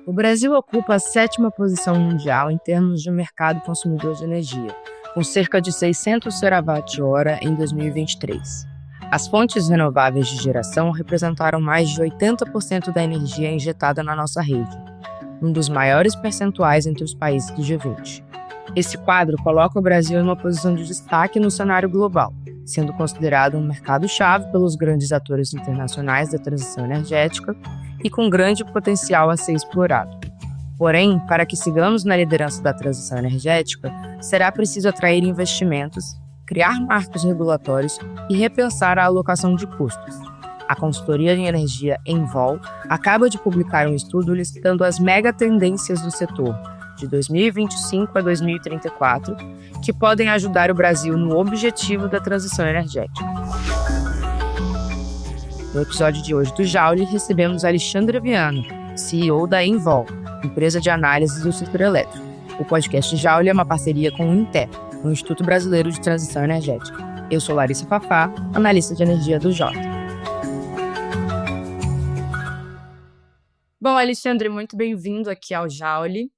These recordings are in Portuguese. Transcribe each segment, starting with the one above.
O Brasil ocupa a 7ª posição mundial em termos de mercado consumidor de energia, com cerca de 600 terawatt-hora em 2023. As fontes renováveis de geração representaram mais de 80% da energia injetada na nossa rede, um dos maiores percentuais entre os países do G20. Esse quadro coloca o Brasil em uma posição de destaque no cenário global, sendo considerado um mercado-chave pelos grandes atores internacionais da transição energética e com grande potencial a ser explorado. Porém, para que sigamos na liderança da transição energética, será preciso atrair investimentos, criar marcos regulatórios e repensar a alocação de custos. A consultoria de energia Envol acaba de publicar um estudo listando as megatendências do setor de 2025 a 2034, que podem ajudar o Brasil no objetivo da transição energética. No episódio de hoje do Joule, recebemos Alexandre Viana, CEO da Envol, empresa de análise do setor elétrico. O podcast Joule é uma parceria com o INTE, o Instituto Brasileiro de Transição Energética. Eu sou Larissa Fafá, analista de energia do Jota. Bom, Alexandre, muito bem-vindo aqui ao Joule.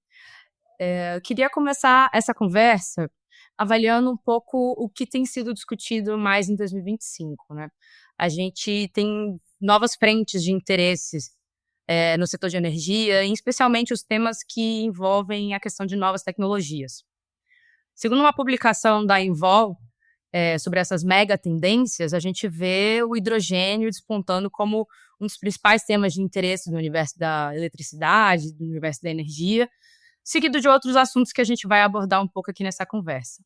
Eu queria começar essa conversa avaliando um pouco o que tem sido discutido mais em 2025, né? A gente tem novas frentes de interesses no setor de energia, e especialmente os temas que envolvem a questão de novas tecnologias. Segundo uma publicação da Envol sobre essas mega tendências, a gente vê o hidrogênio despontando como um dos principais temas de interesse do universo da eletricidade, do universo da energia, seguido de outros assuntos que a gente vai abordar um pouco aqui nessa conversa.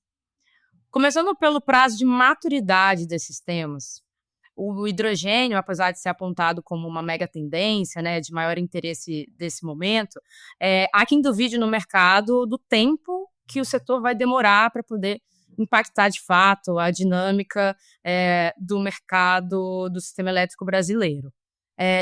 Começando pelo prazo de maturidade desses temas, o hidrogênio, apesar de ser apontado como uma mega tendência, né, de maior interesse desse momento, há quem duvide no mercado do tempo que o setor vai demorar para poder impactar de fato a dinâmica do mercado do sistema elétrico brasileiro.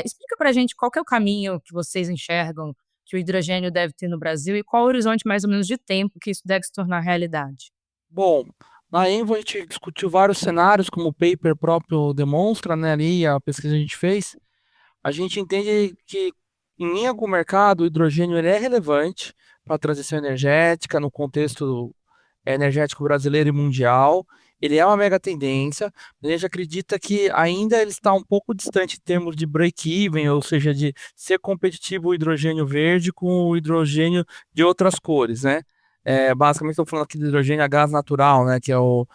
Explica para a gente qual que é o caminho que vocês enxergam que o hidrogênio deve ter no Brasil e qual o horizonte mais ou menos de tempo que isso deve se tornar realidade. Bom, na Envo a gente discutiu vários cenários, como o paper próprio demonstra, né, ali a pesquisa que a gente fez. A gente entende que, em linha com o mercado, o hidrogênio ele é relevante para a transição energética, no contexto energético brasileiro e mundial. Ele é uma mega tendência, mas a gente acredita que ainda ele está um pouco distante em termos de break-even, ou seja, de ser competitivo o hidrogênio verde com o hidrogênio de outras cores, né? Basicamente, estou falando aqui de hidrogênio a gás natural, né? Que é o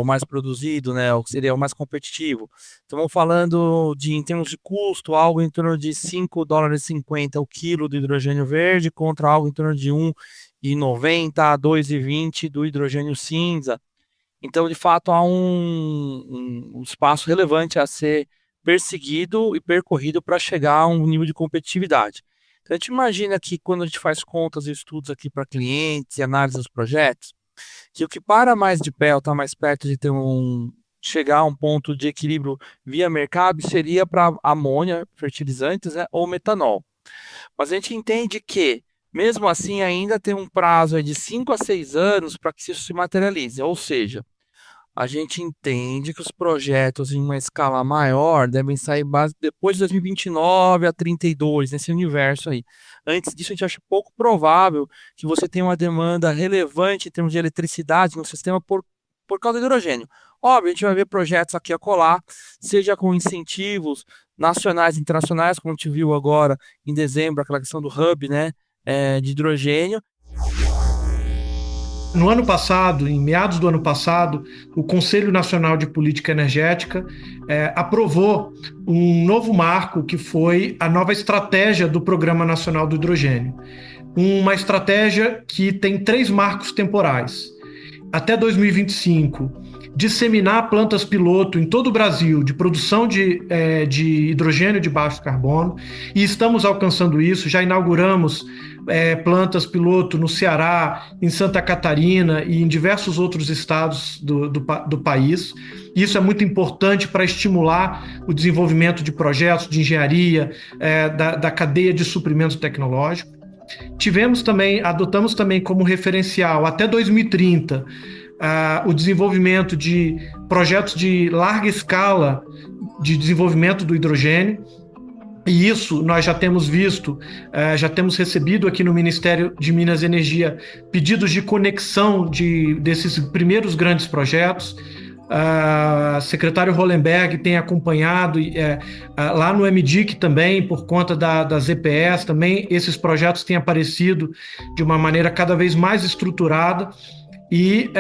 mais produzido, né? Seria o mais competitivo. Estamos falando em termos de custo, algo em torno de $5,50 o quilo do hidrogênio verde contra algo em torno de R$1,90 a R$2,20 do hidrogênio cinza. Então, de fato, há um espaço relevante a ser perseguido e percorrido para chegar a um nível de competitividade. Então, a gente imagina que quando a gente faz contas e estudos aqui para clientes e análise dos projetos, que o que para mais de pé ou está mais perto de chegar a um ponto de equilíbrio via mercado seria para amônia, fertilizantes, né, ou metanol. Mas a gente entende que, mesmo assim, ainda tem um prazo aí de 5 a 6 anos para que isso se materialize. Ou seja, a gente entende que os projetos em uma escala maior devem sair depois de 2029 a 32, nesse universo aí. Antes disso, a gente acha pouco provável que você tenha uma demanda relevante em termos de eletricidade no sistema por causa do hidrogênio. Óbvio, a gente vai ver projetos aqui a colar, seja com incentivos nacionais e internacionais, como a gente viu agora em dezembro, aquela questão do hub, né? De hidrogênio. No ano passado, em meados do ano passado, o Conselho Nacional de Política Energética aprovou um novo marco que foi a nova estratégia do Programa Nacional do Hidrogênio. Uma estratégia que tem 3 marcos temporais. Até 2025, disseminar plantas piloto em todo o Brasil de produção de hidrogênio de baixo carbono, e estamos alcançando isso. Já inauguramos plantas piloto no Ceará, em Santa Catarina e em diversos outros estados do país. Isso é muito importante para estimular o desenvolvimento de projetos de engenharia, da cadeia de suprimento tecnológico. Adotamos também como referencial até 2030 o desenvolvimento de projetos de larga escala de desenvolvimento do hidrogênio. E isso nós já temos visto, já temos recebido aqui no Ministério de Minas e Energia pedidos de conexão desses primeiros grandes projetos. Secretário Hollenberg tem acompanhado lá no MDIC também, por conta das EPS, também esses projetos têm aparecido de uma maneira cada vez mais estruturada. E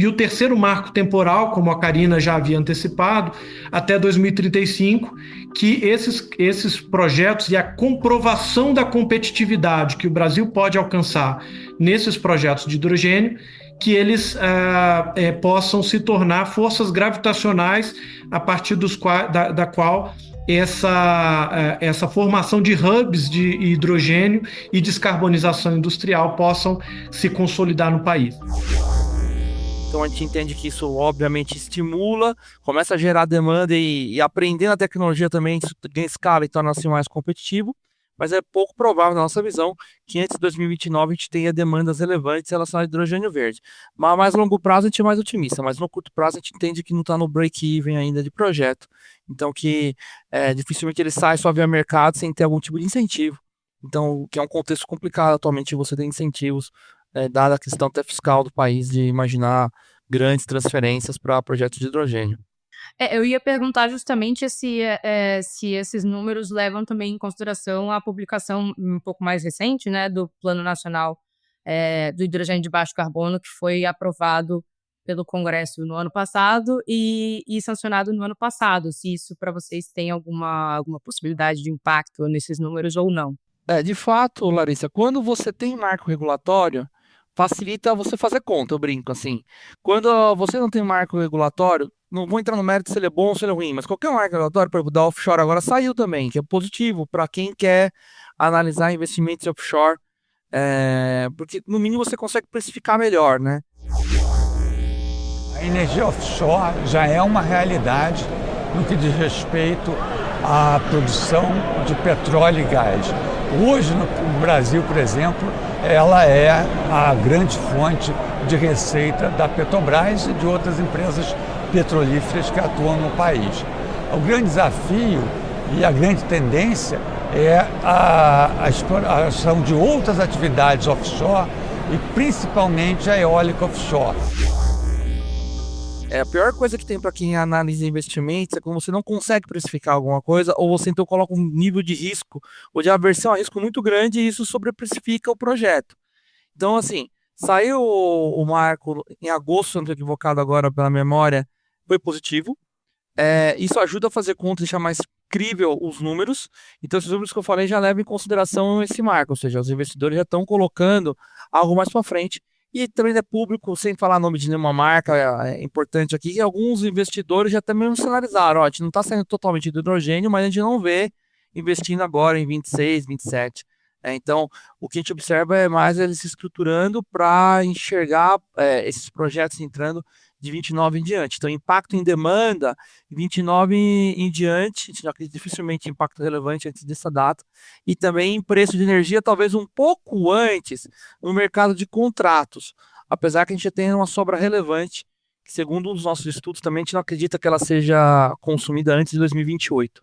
o terceiro marco temporal, como a Karina já havia antecipado, até 2035, que esses projetos e a comprovação da competitividade que o Brasil pode alcançar nesses projetos de hidrogênio, que eles possam se tornar forças gravitacionais a partir da qual essa formação de hubs de hidrogênio e descarbonização industrial possam se consolidar no país. Então a gente entende que isso obviamente estimula, começa a gerar demanda e aprendendo a tecnologia também isso ganha escala e torna-se mais competitivo, mas é pouco provável, na nossa visão, que antes de 2029 a gente tenha demandas relevantes relacionadas ao hidrogênio verde. Mas a mais longo prazo a gente é mais otimista, mas no curto prazo a gente entende que não está no break-even ainda de projeto. Então que dificilmente ele sai só via mercado sem ter algum tipo de incentivo. Então, que é um contexto complicado atualmente, você tem incentivos, dada a questão até fiscal do país, de imaginar grandes transferências para projetos de hidrogênio. Eu ia perguntar justamente se esses números levam também em consideração a publicação um pouco mais recente, né, do Plano Nacional do Hidrogênio de Baixo Carbono, que foi aprovado pelo Congresso no ano passado e sancionado no ano passado. Se isso para vocês tem alguma possibilidade de impacto nesses números ou não. De fato, Larissa, quando você tem marco regulatório, facilita você fazer conta, eu brinco assim. Quando você não tem marco regulatório, não vou entrar no mérito se ele é bom ou se ele é ruim, mas qualquer marco regulatório, por exemplo, da offshore agora saiu também, que é positivo para quem quer analisar investimentos offshore, porque no mínimo você consegue precificar melhor, né? A energia offshore já é uma realidade no que diz respeito à produção de petróleo e gás. Hoje, no Brasil, por exemplo, ela é a grande fonte de receita da Petrobras e de outras empresas petrolíferas que atuam no país. O grande desafio e a grande tendência é a exploração de outras atividades offshore e principalmente a eólica offshore. A pior coisa que tem para quem analisa investimentos é quando você não consegue precificar alguma coisa ou você então coloca um nível de risco ou de aversão a risco muito grande e isso sobreprecifica o projeto. Então, assim, saiu o marco em agosto, se não estou equivocado agora pela memória, foi positivo. Isso ajuda a fazer conta e deixar mais crível os números. Então, esses números que eu falei já levam em consideração esse marco, ou seja, os investidores já estão colocando algo mais para frente. E também é público, sem falar nome de nenhuma marca, é importante aqui, que alguns investidores já também sinalizaram, a gente não está saindo totalmente do hidrogênio, mas a gente não vê investindo agora em 26, 27. Então, o que a gente observa é mais eles se estruturando para enxergar esses projetos entrando de 29 em diante. Então, impacto em demanda, 29 em diante, a gente acredita dificilmente impacto relevante antes dessa data. E também em preço de energia, talvez um pouco antes, no mercado de contratos. Apesar que a gente já tenha uma sobra relevante, que segundo os nossos estudos também, a gente não acredita que ela seja consumida antes de 2028.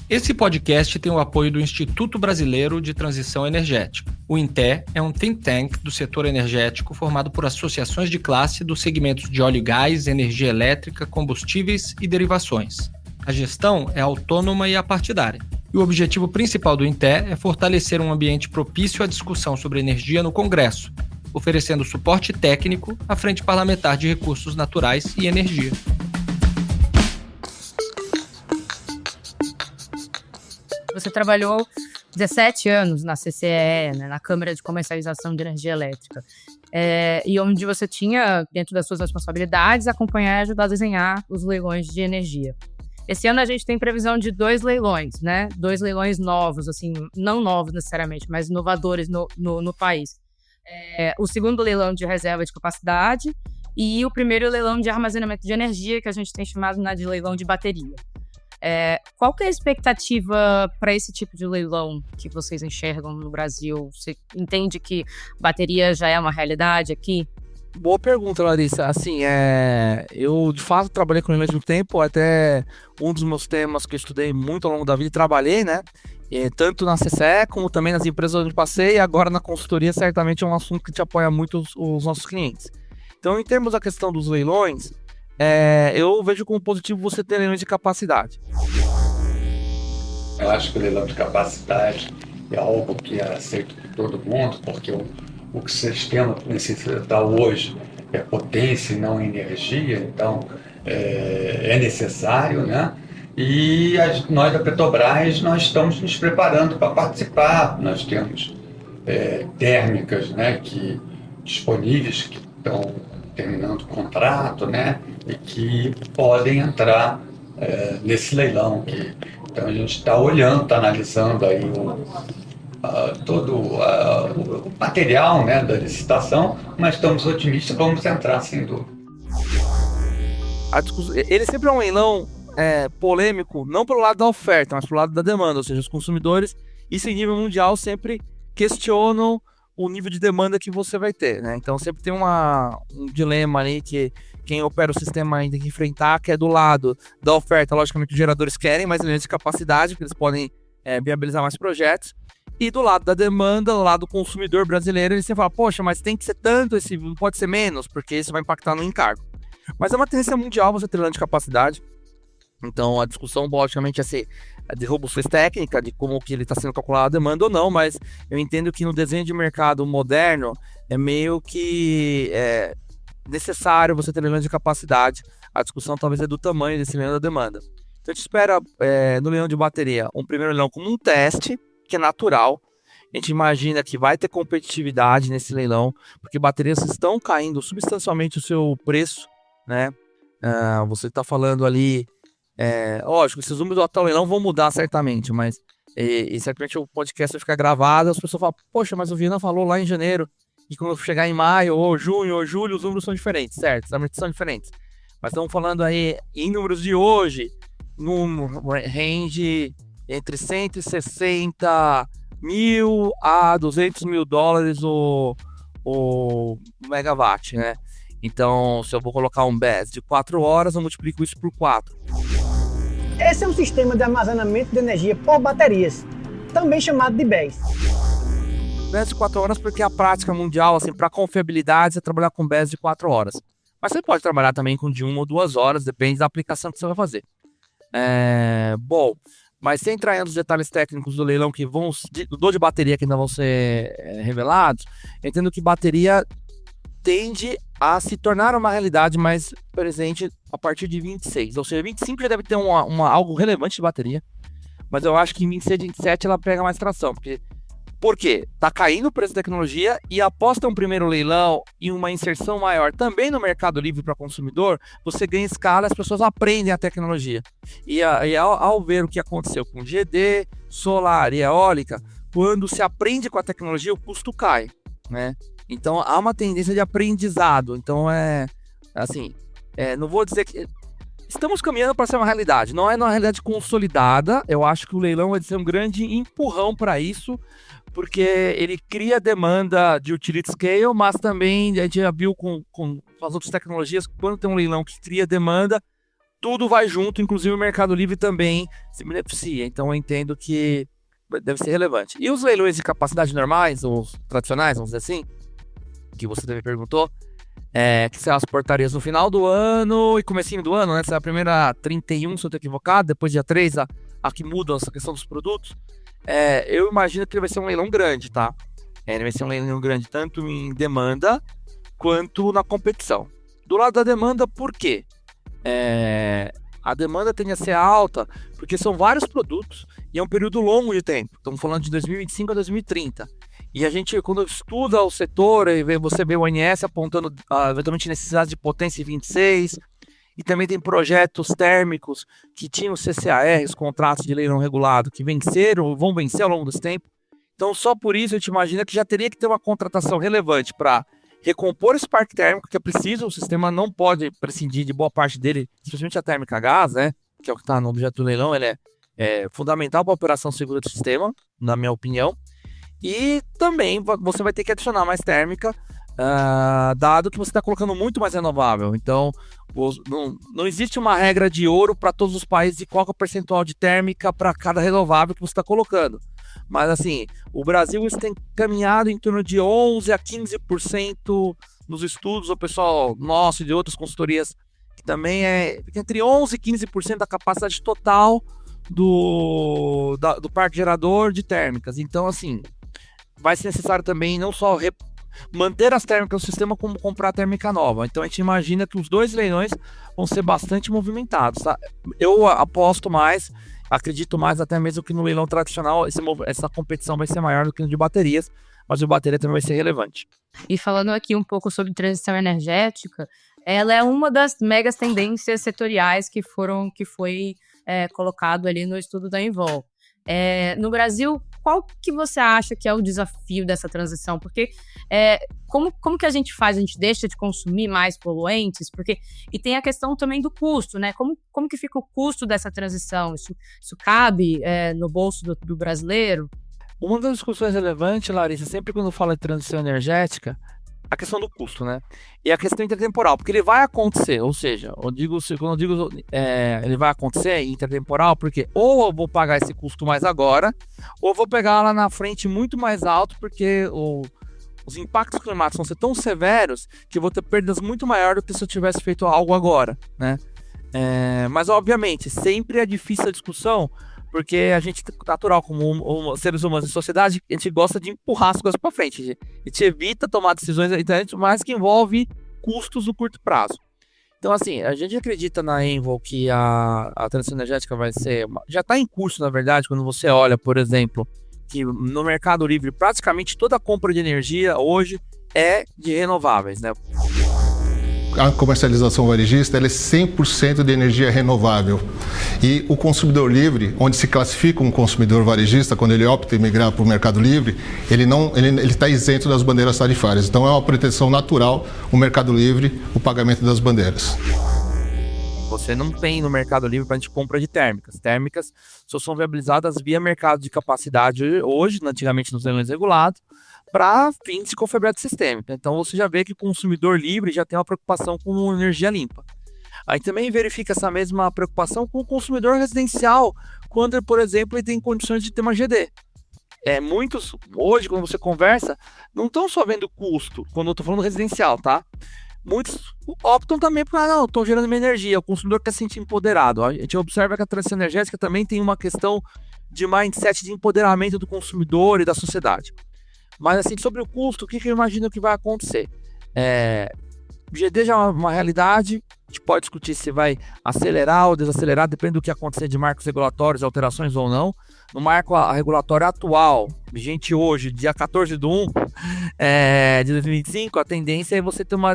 Esse podcast tem o apoio do Instituto Brasileiro de Transição Energética. O INTE é um think tank do setor energético formado por associações de classe dos segmentos de óleo e gás, energia elétrica, combustíveis e derivações. A gestão é autônoma e apartidária. E o objetivo principal do INTE é fortalecer um ambiente propício à discussão sobre energia no Congresso, oferecendo suporte técnico à Frente Parlamentar de Recursos Naturais e Energia. Você trabalhou 17 anos na CCEE, né, na Câmara de Comercialização de Energia Elétrica, e onde você tinha, dentro das suas responsabilidades, acompanhar e ajudar a desenhar os leilões de energia. Esse ano a gente tem previsão de 2 leilões, né? 2 leilões novos, assim, não novos necessariamente, mas inovadores no país. O segundo leilão de reserva de capacidade e o primeiro leilão de armazenamento de energia, que a gente tem chamado de leilão de bateria. Qual que é a expectativa para esse tipo de leilão que vocês enxergam no Brasil? Você entende que bateria já é uma realidade aqui? Boa pergunta, Larissa. Assim, eu de fato trabalhei com leilões de um tempo, até um dos meus temas que eu estudei muito ao longo da vida e trabalhei, né? Tanto na CCE como também nas empresas onde passei, e agora na consultoria certamente é um assunto que te apoia muito os nossos clientes. Então, em termos da questão dos leilões, eu vejo como positivo você ter leilões de capacidade. Eu acho que o leilão de capacidade é algo que é aceito por todo mundo, porque o que o sistema necessita hoje é potência e não energia, então é necessário, né? E nós da Petrobras, nós estamos nos preparando para participar. Nós temos térmicas, né, disponíveis, que estão terminando o contrato, né, e que podem entrar nesse leilão. Então a gente está olhando, está analisando aí todo o material, né, da licitação, mas estamos otimistas, vamos entrar sem dúvida. Ele sempre é um leilão polêmico, não pelo lado da oferta, mas pelo lado da demanda, ou seja, os consumidores, isso em nível mundial, sempre questionam o nível de demanda que você vai ter, né? Então sempre tem um dilema ali que quem opera o sistema ainda tem que enfrentar, que é do lado da oferta, logicamente os geradores querem mais leilões de capacidade, porque eles podem viabilizar mais projetos, e do lado da demanda, do lado do consumidor brasileiro, ele sempre fala, poxa, mas tem que ser tanto, não pode ser menos, porque isso vai impactar no encargo. Mas é uma tendência mundial você ter leilão de capacidade. Então a discussão, logicamente, é ser de robustez técnica, de como que ele está sendo calculado a demanda ou não, mas eu entendo que no desenho de mercado moderno é meio que necessário você ter leilões de capacidade. A discussão talvez é do tamanho desse leilão da demanda. Então a gente espera no leilão de bateria um primeiro leilão como um teste, que é natural. A gente imagina que vai ter competitividade nesse leilão, porque baterias estão caindo substancialmente o seu preço, né? Você está falando ali, lógico, esses números do atual leilão vão mudar certamente, mas certamente o podcast vai ficar gravado, as pessoas falam, poxa, mas o Viana falou lá em janeiro, e quando chegar em maio, ou junho, ou julho, os números são diferentes, certo? Os números são diferentes. Mas estamos falando aí, em números de hoje, num range entre 160 mil a 200 mil dólares o megawatt, né? Então, se eu vou colocar um BES de 4 horas, eu multiplico isso por 4. Esse é um sistema de armazenamento de energia por baterias, também chamado de BES. BES de 4 horas porque a prática mundial, assim, para confiabilidade, é trabalhar com BES de 4 horas. Mas você pode trabalhar também com de 1 ou 2 horas, depende da aplicação que você vai fazer. Bom, mas sem entrar nos detalhes técnicos do leilão de bateria que ainda vão ser revelados, eu entendo que bateria tende a se tornar uma realidade mais presente a partir de 26. Ou seja, 25 já deve ter algo relevante de bateria, mas eu acho que em 26 e 27 ela pega mais tração. Por quê? Tá caindo o preço da tecnologia e após ter um primeiro leilão e uma inserção maior também no mercado livre para consumidor, você ganha escala, as pessoas aprendem a tecnologia. E ao ver o que aconteceu com GD, solar e eólica, quando se aprende com a tecnologia, o custo cai, né? Então há uma tendência de aprendizado. Então não vou dizer que estamos caminhando para ser uma realidade. Não é uma realidade consolidada. Eu acho que o leilão vai ser um grande empurrão para isso, porque ele cria demanda de utility scale, mas também a gente já viu com as outras tecnologias, quando tem um leilão que cria demanda, tudo vai junto, inclusive o Mercado Livre também se beneficia. Então eu entendo que deve ser relevante. E os leilões de capacidade normais, os tradicionais, vamos dizer assim, que você também perguntou, que são as portarias no final do ano e comecinho do ano, né? Essa é a primeira 31, se eu estou equivocado, depois dia 3, a que muda essa questão dos produtos. Eu imagino que ele vai ser um leilão grande, tá? Ele vai ser um leilão grande tanto em demanda quanto na competição. Do lado da demanda, por quê? A demanda tende a ser alta porque são vários produtos e é um período longo de tempo. Estamos falando de 2025 a 2030. E a gente, quando estuda o setor, você vê o ONS apontando eventualmente necessidade de potência em 26, e também tem projetos térmicos que tinham CCAR, os contratos de leilão regulado, que venceram ou vão vencer ao longo desse tempo. Então, só por isso, a gente imagina que já teria que ter uma contratação relevante para recompor esse parque térmico, que é preciso, o sistema não pode prescindir de boa parte dele, especialmente a térmica a gás, né, que é o que está no objeto do leilão, ele é fundamental para a operação segura do sistema, na minha opinião. E também você vai ter que adicionar mais térmica dado que você está colocando muito mais renovável. Então, não existe uma regra de ouro para todos os países de qual é o percentual de térmica para cada renovável que você está colocando. Mas, assim, o Brasil tem caminhado em torno de 11% a 15% nos estudos. O pessoal nosso e de outras consultorias, que também é entre 11% e 15% da capacidade total do parque gerador de térmicas. Então, assim, vai ser necessário também não só manter as térmicas no sistema, como comprar térmica nova. Então a gente imagina que os 2 leilões vão ser bastante movimentados, tá? Eu aposto mais, acredito mais até mesmo que no leilão tradicional essa competição vai ser maior do que no de baterias, mas o bateria também vai ser relevante. E falando aqui um pouco sobre transição energética, ela é uma das megas tendências setoriais que foi colocado ali no estudo da Envol. No Brasil, qual que você acha que é o desafio dessa transição? Porque como que a gente faz? A gente deixa de consumir mais poluentes? E tem a questão também do custo, né? Como que fica o custo dessa transição? Isso cabe no bolso do brasileiro? Uma das discussões relevantes, Larissa, sempre quando fala de transição energética, a questão do custo, né? E a questão intertemporal, porque ele vai acontecer, ou seja, quando eu digo ele vai acontecer intertemporal, porque ou eu vou pagar esse custo mais agora, ou eu vou pegar lá na frente muito mais alto, porque os impactos climáticos vão ser tão severos que eu vou ter perdas muito maiores do que se eu tivesse feito algo agora, né? Mas, obviamente, sempre é difícil a discussão, porque a gente, natural, como seres humanos em sociedade, a gente gosta de empurrar as coisas para frente. A gente evita tomar decisões, mas que envolve custos no curto prazo. Então, assim, a gente acredita na Envol que a transição energética vai ser... Já está em curso, na verdade, quando você olha, por exemplo, que no Mercado Livre, praticamente toda a compra de energia hoje é de renováveis, né? A comercialização varejista ela é 100% de energia renovável. E o consumidor livre, onde se classifica um consumidor varejista, quando ele opta em migrar para o Mercado Livre, ele está isento das bandeiras tarifárias. Então é uma proteção natural, o Mercado Livre, o pagamento das bandeiras. Você não tem no Mercado Livre para a gente compra de térmicas. Térmicas só são viabilizadas via mercado de capacidade hoje, antigamente nos leilões regulados, para fins de confabulação sistêmica. Então você já vê que o consumidor livre já tem uma preocupação com energia limpa. Aí também verifica essa mesma preocupação com o consumidor residencial, quando, por exemplo, ele tem condições de ter uma GD. Muitos, hoje, quando você conversa, não estão só vendo custo, quando eu estou falando residencial, tá? Muitos optam também por, não, estou gerando minha energia, o consumidor quer se sentir empoderado. A gente observa que a transição energética também tem uma questão de mindset de empoderamento do consumidor e da sociedade. Mas, assim, sobre o custo, o que eu imagino que vai acontecer? O GD já é uma realidade, a gente pode discutir se vai acelerar ou desacelerar, depende do que acontecer de marcos regulatórios, alterações ou não. No marco regulatório atual, vigente hoje, dia 14/1 de 2025, a tendência é você ter uma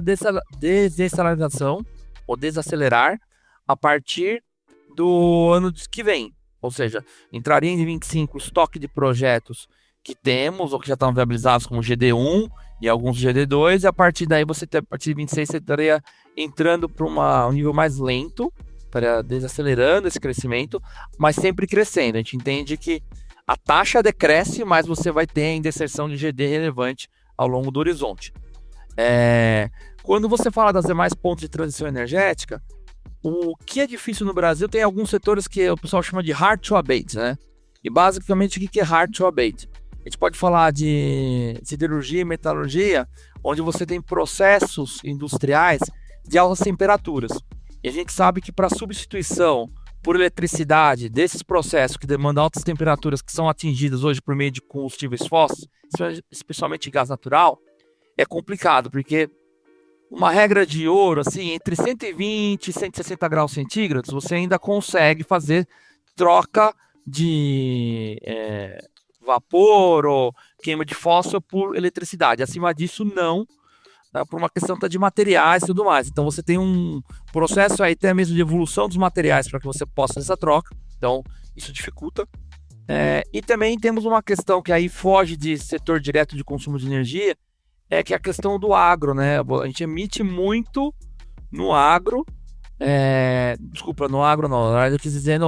desaceleração ou desacelerar a partir do ano que vem. Ou seja, entraria em 25 o estoque de projetos que temos, ou que já estão viabilizados como GD1 e alguns GD2, e a partir daí a partir de 26 você estaria entrando para um nível mais lento, desacelerando esse crescimento, mas sempre crescendo. A gente entende que a taxa decresce, mas você vai ter ainda inserção de GD relevante ao longo do horizonte. Quando você fala das demais pontos de transição energética, o que é difícil no Brasil, tem alguns setores que o pessoal chama de hard to abate, né? E basicamente o que é hard to abate? A gente pode falar de siderurgia e metalurgia, onde você tem processos industriais de altas temperaturas. E a gente sabe que para substituição por eletricidade desses processos que demandam altas temperaturas, que são atingidas hoje por meio de combustíveis fósseis, especialmente gás natural, é complicado, porque uma regra de ouro, assim, entre 120 e 160 graus centígrados, você ainda consegue fazer troca de vapor ou queima de fósforo por eletricidade. Acima disso, não, tá? Por uma questão de materiais e tudo mais. Então, você tem um processo aí até mesmo de evolução dos materiais para que você possa fazer essa troca. Então, isso dificulta. E também temos uma questão que aí foge de setor direto de consumo de energia, que é a questão do agro, né? A gente emite muito no agro, no agro não, na verdade eu quis dizer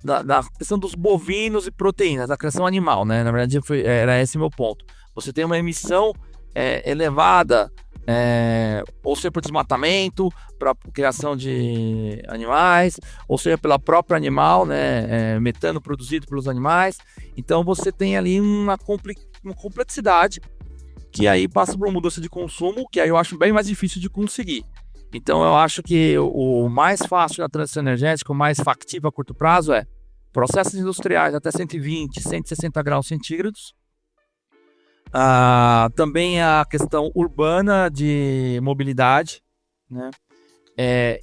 na questão dos bovinos e proteínas, da criação animal, né? Na verdade era esse meu ponto. Você tem uma emissão elevada ou seja por desmatamento, para criação de animais, ou seja pela própria animal, né, metano produzido pelos animais. Então você tem ali uma complexidade que aí passa por uma mudança de consumo, que aí eu acho bem mais difícil de conseguir. Então eu acho que o mais fácil da transição energética, o mais factível a curto prazo é processos industriais até 120, 160 graus centígrados. Também a questão urbana de mobilidade, né?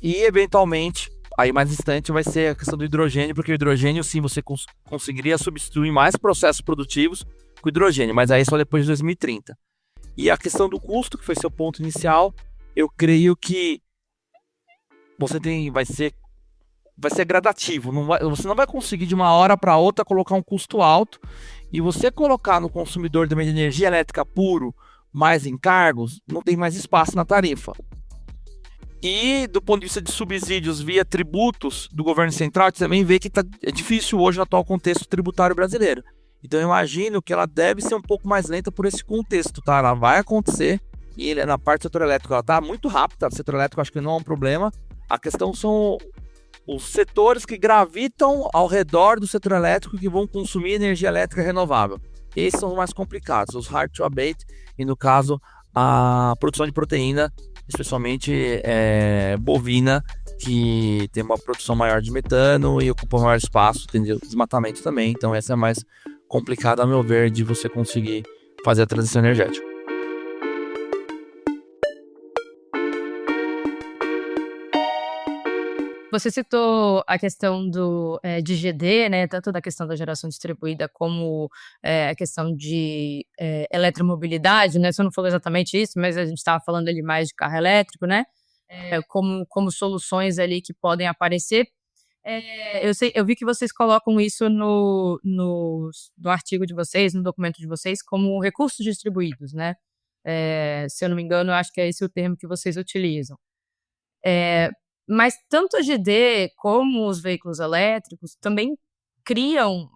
E eventualmente, aí mais distante vai ser a questão do hidrogênio, porque o hidrogênio sim você conseguiria substituir mais processos produtivos com hidrogênio, mas aí só depois de 2030. E a questão do custo, que foi seu ponto inicial, eu creio que vai ser gradativo. Você não vai conseguir de uma hora para outra colocar um custo alto, e você colocar no consumidor também de energia elétrica puro mais encargos, não tem mais espaço na tarifa. E do ponto de vista de subsídios via tributos do governo central, você também vê que é difícil hoje no atual contexto tributário brasileiro. Então eu imagino que ela deve ser um pouco mais lenta por esse contexto, tá? Ela vai acontecer, e na parte do setor elétrico ela está muito rápida. O setor elétrico acho que não é um problema. A questão são os setores que gravitam ao redor do setor elétrico, que vão consumir energia elétrica renovável. Esses são os mais complicados, os hard to abate, e no caso a produção de proteína, especialmente bovina, que tem uma produção maior de metano e ocupa maior espaço, tem desmatamento também. Então essa é mais complicada, a meu ver, de você conseguir fazer a transição energética. Você citou a questão de GD, né, tanto da questão da geração distribuída como a questão de eletromobilidade, né? Você não falou exatamente isso, mas a gente estava falando ali mais de carro elétrico, né? Como soluções ali que podem aparecer. Eu vi que vocês colocam isso no artigo de vocês, no documento de vocês, como recursos distribuídos, né? Se eu não me engano, eu acho que é esse o termo que vocês utilizam. Mas tanto a GD como os veículos elétricos também criam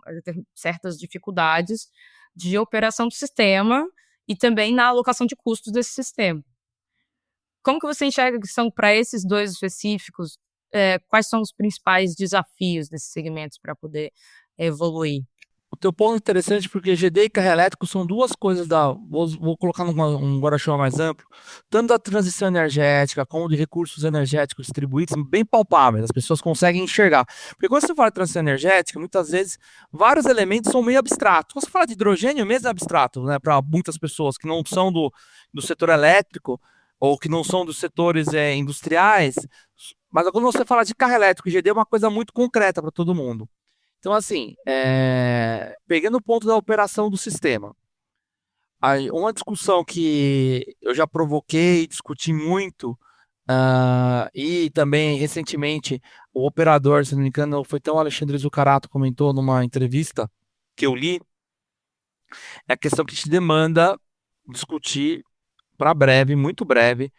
certas dificuldades de operação do sistema e também na alocação de custos desse sistema. Como que você enxerga que são, para esses dois específicos, quais são os principais desafios desses segmentos para poder evoluir? O teu ponto é interessante porque GD e carro elétrico são duas coisas vou colocar num guarda-chuva mais amplo, tanto da transição energética como de recursos energéticos distribuídos, bem palpáveis, as pessoas conseguem enxergar. Porque quando você fala de transição energética, muitas vezes vários elementos são meio abstratos. Quando você fala de hidrogênio, mesmo é abstrato, né, para muitas pessoas que não são do setor elétrico ou que não são dos setores industriais. Mas quando você fala de carro elétrico e GD é uma coisa muito concreta para todo mundo. Então, assim, pegando o ponto da operação do sistema, uma discussão que eu já provoquei, discuti muito, e também recentemente o operador, se não me engano, foi até o Alexandre Zucarato comentou numa entrevista que eu li, é a questão que te demanda discutir para breve, muito breve,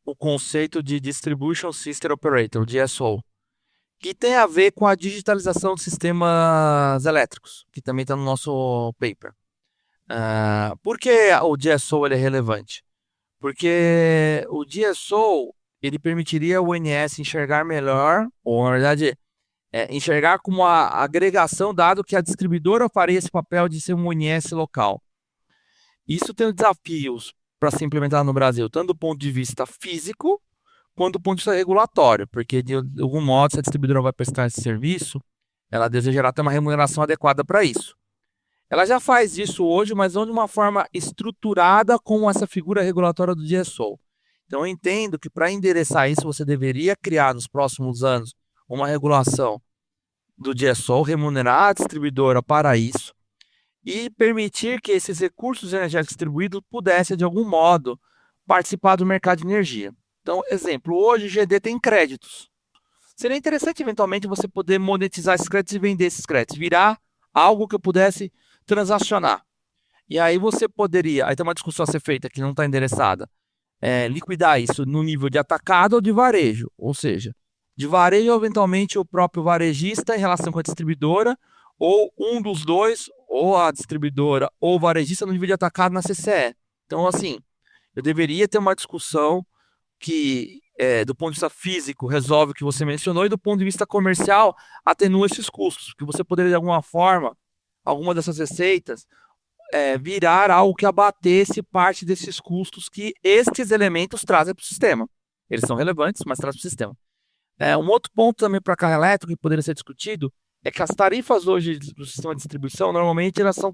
o conceito de Distribution System Operator, DSO, que tem a ver com a digitalização de sistemas elétricos, que também está no nosso paper. Por que o DSO ele é relevante? Porque o DSO ele permitiria o ONS enxergar melhor, ou na verdade, enxergar como a agregação, dado que a distribuidora faria esse papel de ser um ONS local. Isso tem desafios para se implementar no Brasil, tanto do ponto de vista físico, quanto do ponto de vista regulatório, porque de algum modo, se a distribuidora vai prestar esse serviço, ela desejará ter uma remuneração adequada para isso. Ela já faz isso hoje, mas não de uma forma estruturada com essa figura regulatória do DSO. Então eu entendo que para endereçar isso, você deveria criar nos próximos anos uma regulação do DSO, remunerar a distribuidora para isso e permitir que esses recursos energéticos distribuídos pudessem, de algum modo, participar do mercado de energia. Então, exemplo, hoje o GD tem créditos. Seria interessante, eventualmente, você poder monetizar esses créditos e vender esses créditos, virar algo que eu pudesse transacionar. E aí você poderia, aí tem uma discussão a ser feita que não está endereçada, liquidar isso no nível de atacado ou de varejo. Ou seja, de varejo, eventualmente, o próprio varejista em relação com a distribuidora, ou um dos dois, ou a distribuidora ou o varejista no nível de atacado na CCE. Então, assim, eu deveria ter uma discussão que, do ponto de vista físico, resolve o que você mencionou, e do ponto de vista comercial, atenua esses custos, que você poderia, de alguma forma, alguma dessas receitas, virar algo que abatesse parte desses custos que estes elementos trazem para o sistema. Eles são relevantes, mas trazem para o sistema. Um outro ponto também para carro elétrico que poderia ser discutido é que as tarifas hoje do sistema de distribuição, normalmente elas são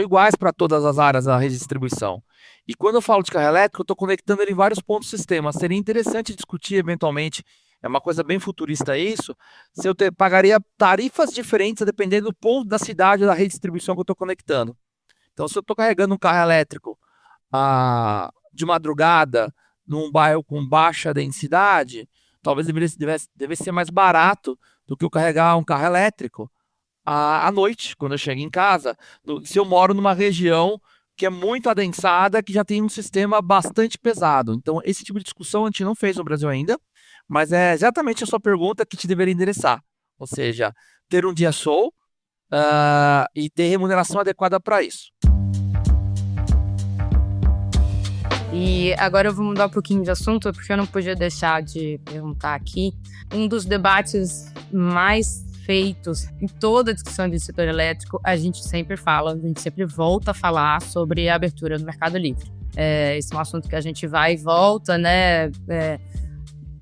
iguais para todas as áreas da rede de distribuição. E quando eu falo de carro elétrico, eu estou conectando ele em vários pontos do sistema. Seria interessante discutir eventualmente, é uma coisa bem futurista isso, se eu pagaria tarifas diferentes dependendo do ponto da cidade ou da rede de distribuição que eu estou conectando. Então, se eu estou carregando um carro elétrico de madrugada, num bairro com baixa densidade, talvez devesse ser mais barato do que eu carregar um carro elétrico à noite, quando eu chego em casa, se eu moro numa região que é muito adensada, que já tem um sistema bastante pesado. Então, esse tipo de discussão a gente não fez no Brasil ainda, mas é exatamente a sua pergunta que te deveria endereçar. Ou seja, ter um dia sol e ter remuneração adequada para isso. E agora eu vou mudar um pouquinho de assunto, porque eu não podia deixar de perguntar aqui. Um dos debates mais feitos em toda a discussão de setor elétrico, a gente sempre volta a falar sobre a abertura do mercado livre. Esse é um assunto que a gente vai e volta, né?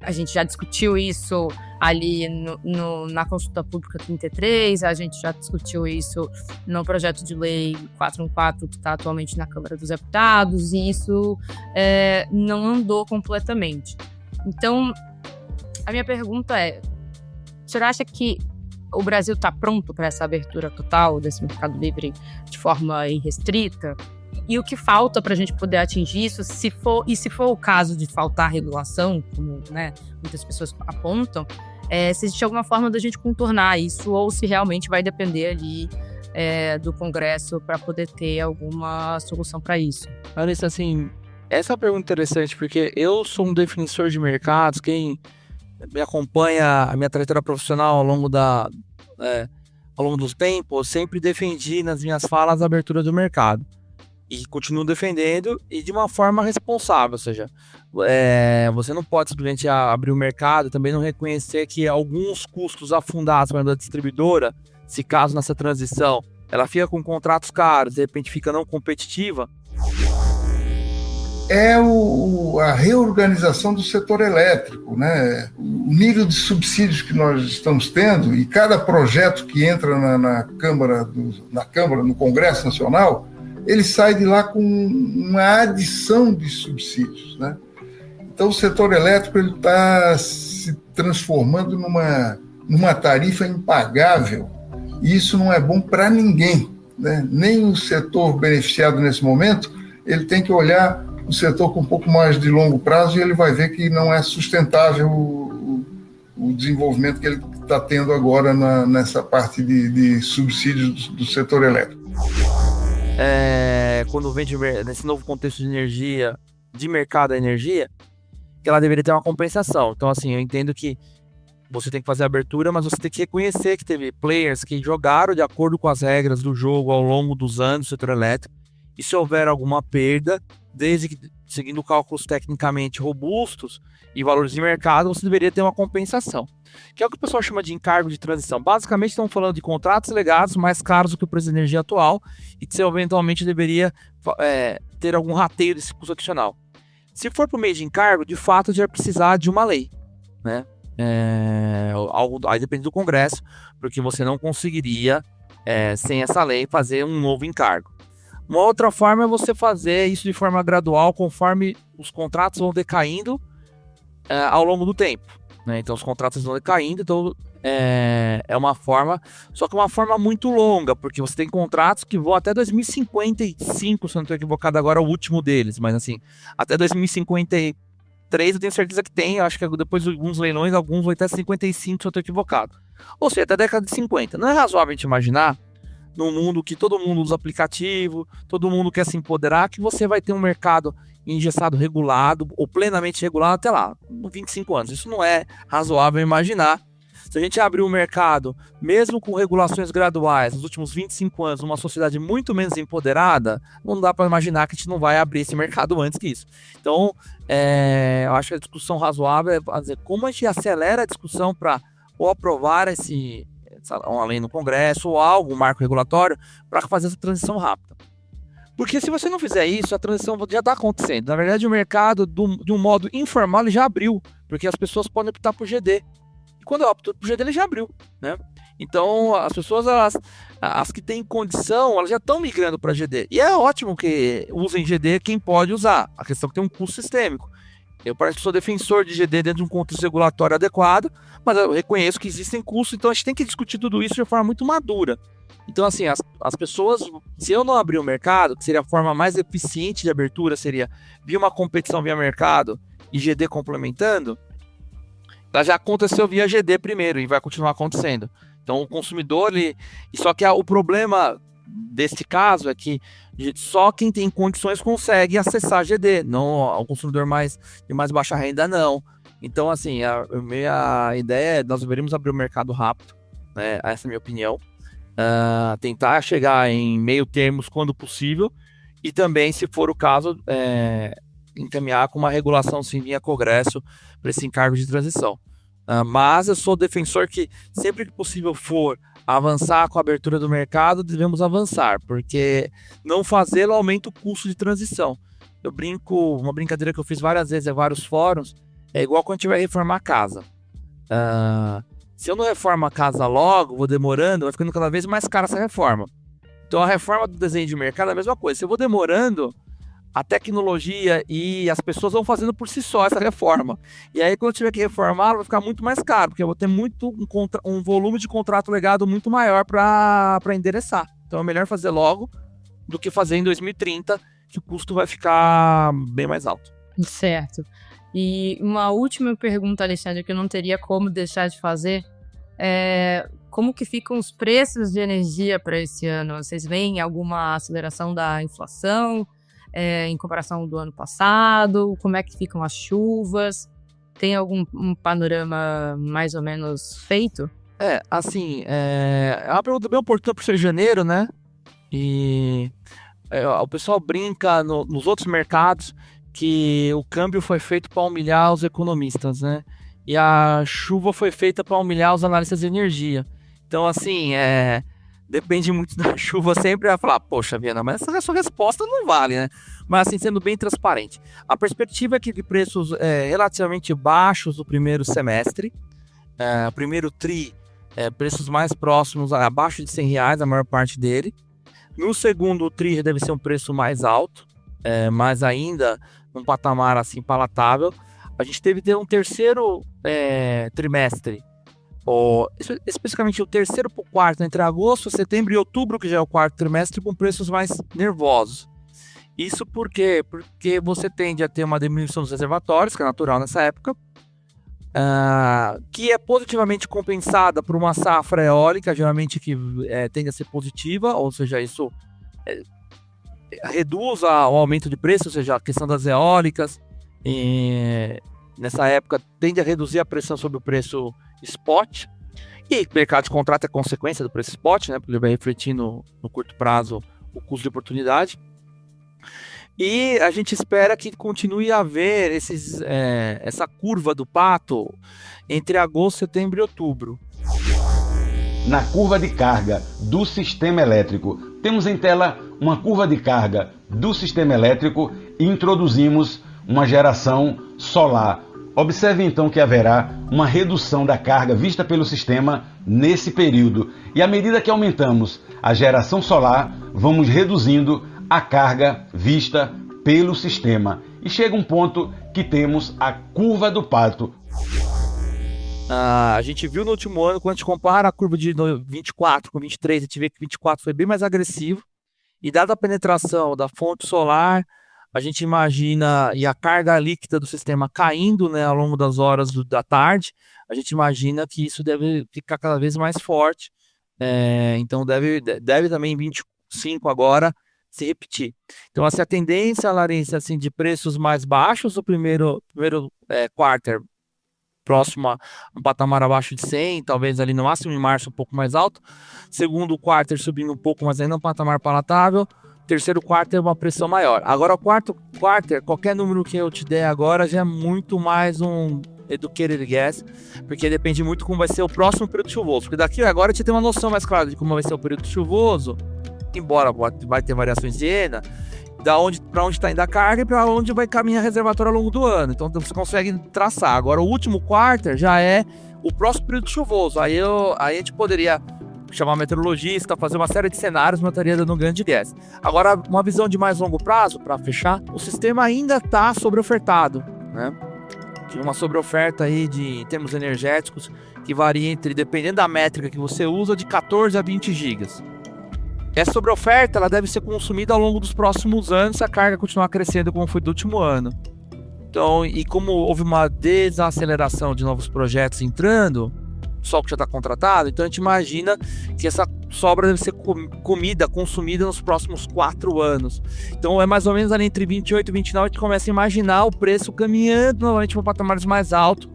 A gente já discutiu isso ali na consulta pública 33, a gente já discutiu isso no projeto de lei 414, que está atualmente na Câmara dos Deputados, e isso não andou completamente. Então, a minha pergunta é, o senhor acha que o Brasil está pronto para essa abertura total desse mercado livre de forma irrestrita? E o que falta para a gente poder atingir isso, se for o caso de faltar regulação, como, né, muitas pessoas apontam, se existe alguma forma da gente contornar isso, ou se realmente vai depender ali do Congresso para poder ter alguma solução para isso? Larissa, assim, essa é uma pergunta interessante, porque eu sou um defensor de mercados. Quem me acompanha a minha trajetória profissional ao longo dos tempos, eu sempre defendi nas minhas falas a abertura do mercado. E continuo defendendo, e de uma forma responsável, ou seja, você não pode simplesmente abrir o mercado, também não reconhecer que alguns custos afundados para a distribuidora, se caso nessa transição ela fica com contratos caros, de repente fica não competitiva. A reorganização do setor elétrico, né? O nível de subsídios que nós estamos tendo, e cada projeto que entra na Câmara, no Congresso Nacional, ele sai de lá com uma adição de subsídios, né? Então, o setor elétrico está se transformando numa tarifa impagável, e isso não é bom para ninguém, né? Nem o setor beneficiado nesse momento, ele tem que olhar o setor com um pouco mais de longo prazo, e ele vai ver que não é sustentável o desenvolvimento que ele está tendo agora nessa parte de subsídios do setor elétrico. Quando vem nesse novo contexto de energia, de mercado da energia, que ela deveria ter uma compensação. Então, assim, eu entendo que você tem que fazer a abertura, mas você tem que reconhecer que teve players que jogaram de acordo com as regras do jogo ao longo dos anos do setor elétrico, e se houver alguma perda, desde que seguindo cálculos tecnicamente robustos e valores de mercado, você deveria ter uma compensação, que é o que o pessoal chama de encargo de transição. Basicamente, estamos falando de contratos legados mais caros do que o preço de energia atual, e que você eventualmente deveria ter algum rateio desse custo adicional. Se for por meio de encargo, de fato, já vai precisar de uma lei, né? Aí depende do Congresso, porque você não conseguiria, sem essa lei, fazer um novo encargo. Uma outra forma é você fazer isso de forma gradual, conforme os contratos vão decaindo ao longo do tempo, né? Então, os contratos vão decaindo, então é uma forma, só que uma forma muito longa, porque você tem contratos que vão até 2055, se eu não estou equivocado agora, o último deles, mas assim, até 2053 eu tenho certeza que tem, eu acho que depois de alguns leilões, alguns vão até 55, se eu estou equivocado. Ou seja, até a década de 50. Não é razoável a gente imaginar, num mundo que todo mundo usa aplicativo, todo mundo quer se empoderar, que você vai ter um mercado engessado, regulado, ou plenamente regulado até lá, 25 anos. Isso não é razoável imaginar. Se a gente abrir o mercado, mesmo com regulações graduais, nos últimos 25 anos, numa sociedade muito menos empoderada, não dá para imaginar que a gente não vai abrir esse mercado antes que isso. Então, eu acho que a discussão razoável é fazer como a gente acelera a discussão para ou aprovar uma lei no Congresso ou algo, um marco regulatório, para fazer essa transição rápida. Porque se você não fizer isso, a transição já está acontecendo. Na verdade, o mercado, de um modo informal, ele já abriu, porque as pessoas podem optar por GD. E quando eu opto por GD, ele já abriu, né? Então, as pessoas, as que têm condição, elas já estão migrando para GD. E é ótimo que usem GD quem pode usar. A questão é que tem um custo sistêmico. Eu parece que sou defensor de GD dentro de um contexto regulatório adequado, mas eu reconheço que existem custos, então a gente tem que discutir tudo isso de forma muito madura. Então, assim, as pessoas, se eu não abrir o mercado, que seria a forma mais eficiente de abertura, seria via uma competição via mercado e GD complementando, ela já aconteceu via GD primeiro e vai continuar acontecendo. Então, o consumidor, só que o problema deste caso é que só quem tem condições consegue acessar GD, não o consumidor de mais baixa renda, não. Então, assim, a minha ideia é nós deveríamos abrir o mercado rápido, né? Essa é a minha opinião. Tentar chegar em meio termos quando possível e também, se for o caso, encaminhar com uma regulação sim via Congresso para esse encargo de transição. Mas eu sou defensor que sempre que possível for avançar com a abertura do mercado, devemos avançar, porque não fazê-lo aumenta o custo de transição. Eu brinco, uma brincadeira que eu fiz várias vezes em vários fóruns, é igual quando a gente vai reformar a casa. Se eu não reformo a casa logo, vou demorando, vai ficando cada vez mais cara essa reforma. Então a reforma do desenho de mercado é a mesma coisa. Se eu vou demorando, a tecnologia e as pessoas vão fazendo por si só essa reforma. E aí quando eu tiver que reformar, vai ficar muito mais caro, porque eu vou ter um volume de contrato legado muito maior para endereçar. Então é melhor fazer logo do que fazer em 2030, que o custo vai ficar bem mais alto. Certo. E uma última pergunta, Alexandre, que eu não teria como deixar de fazer, como que ficam os preços de energia para esse ano? Vocês veem alguma aceleração da inflação em comparação do ano passado? Como é que ficam as chuvas? Tem algum panorama mais ou menos feito? Assim, é uma pergunta bem oportuna por ser janeiro, né? E o pessoal brinca nos outros mercados que o câmbio foi feito para humilhar os economistas, né? E a chuva foi feita para humilhar os analistas de energia. Então, assim, depende muito da chuva, sempre vai falar, poxa, Viana, mas essa sua resposta não vale, né? Mas, assim, sendo bem transparente. A perspectiva é que de preços relativamente baixos no primeiro semestre, primeiro tri, preços mais próximos, abaixo de R$100, a maior parte dele. No segundo tri deve ser um preço mais alto, mas ainda um patamar assim palatável. A gente teve um terceiro trimestre, especificamente o terceiro para o quarto, entre agosto, setembro e outubro, que já é o quarto trimestre, com preços mais nervosos. Isso por quê? Porque você tende a ter uma diminuição dos reservatórios, que é natural nessa época, que é positivamente compensada por uma safra eólica, geralmente que tende a ser positiva, ou seja, isso reduz o aumento de preço, ou seja, a questão das eólicas, nessa época tende a reduzir a pressão sobre o preço spot, e o mercado de contrato é consequência do preço spot, né, porque ele vai refletir no curto prazo o custo de oportunidade, e a gente espera que continue a haver essa curva do pato entre agosto, setembro e outubro. Na curva de carga do sistema elétrico, temos em tela uma curva de carga do sistema elétrico e introduzimos uma geração solar. Observe então que haverá uma redução da carga vista pelo sistema nesse período. E à medida que aumentamos a geração solar, vamos reduzindo a carga vista pelo sistema. E chega um ponto que temos a curva do pato. A gente viu no último ano, quando a gente compara a curva de 24 com 23, a gente vê que 24 foi bem mais agressivo. E dada a penetração da fonte solar, a gente imagina, e a carga líquida do sistema caindo, né, ao longo das horas da tarde, a gente imagina que isso deve ficar cada vez mais forte. Então deve também em 25 agora se repetir. Então, assim, a tendência, Larissa, assim, de preços mais baixos no primeiro quarter, próximo a um patamar abaixo de 100, talvez ali no máximo em março um pouco mais alto. Segundo quarter subindo um pouco, mas ainda um patamar palatável. Terceiro quarter uma pressão maior. Agora o quarto quarter, qualquer número que eu te der agora já é muito mais um educated guess, porque depende muito como vai ser o próximo período chuvoso. Porque daqui agora a gente tem uma noção mais clara de como vai ser o período chuvoso, embora vai ter variações de ENA, para onde está indo a carga e para onde vai caminhar reservatório ao longo do ano. Então você consegue traçar. Agora o último quarter já é o próximo período chuvoso. Aí a gente poderia chamar meteorologista, fazer uma série de cenários, mas eu estaria dando um grande guess. Agora, uma visão de mais longo prazo, para fechar, o sistema ainda está sobreofertado, né? Tem uma sobreoferta aí em termos energéticos que varia entre, dependendo da métrica que você usa, de 14 a 20 gigas. Essa sobreoferta ela deve ser consumida ao longo dos próximos anos se a carga continuar crescendo como foi do último ano. Então, e como houve uma desaceleração de novos projetos entrando, só que já está contratado, então a gente imagina que essa sobra deve ser consumida nos próximos 4 anos. Então é mais ou menos ali entre 28 e 29 a gente começa a imaginar o preço caminhando novamente para patamares mais altos,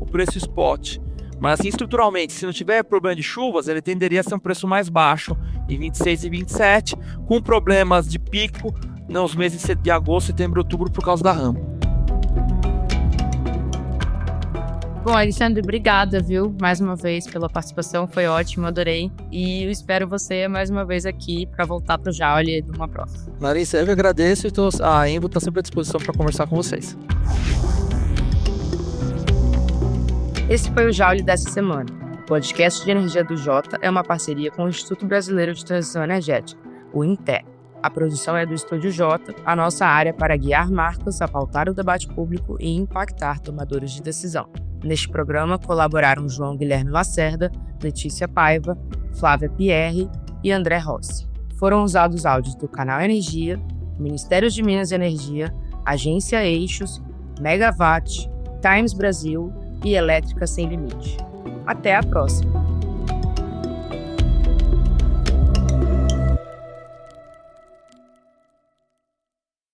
o preço spot. Mas assim, estruturalmente, se não tiver problema de chuvas, ele tenderia a ser um preço mais baixo em 26 e 27, com problemas de pico nos meses de agosto, setembro e outubro por causa da RAM. Bom, Alexandre, obrigada, viu? Mais uma vez pela participação, foi ótimo, adorei. E eu espero você mais uma vez aqui para voltar para o Joule numa próxima. Larissa, eu que agradeço e a Envo está sempre à disposição para conversar com vocês. Esse foi o Joule dessa semana. O podcast de energia do Jota é uma parceria com o Instituto Brasileiro de Transição Energética, o INTE. A produção é do Estúdio Jota, a nossa área para guiar marcas a pautar o debate público e impactar tomadores de decisão. Neste programa colaboraram João Guilherme Lacerda, Letícia Paiva, Flávia Pierre e André Rossi. Foram usados áudios do Canal Energia, Ministério de Minas e Energia, Agência Eixos, Megawatt, Times Brasil e Elétrica Sem Limite. Até a próxima!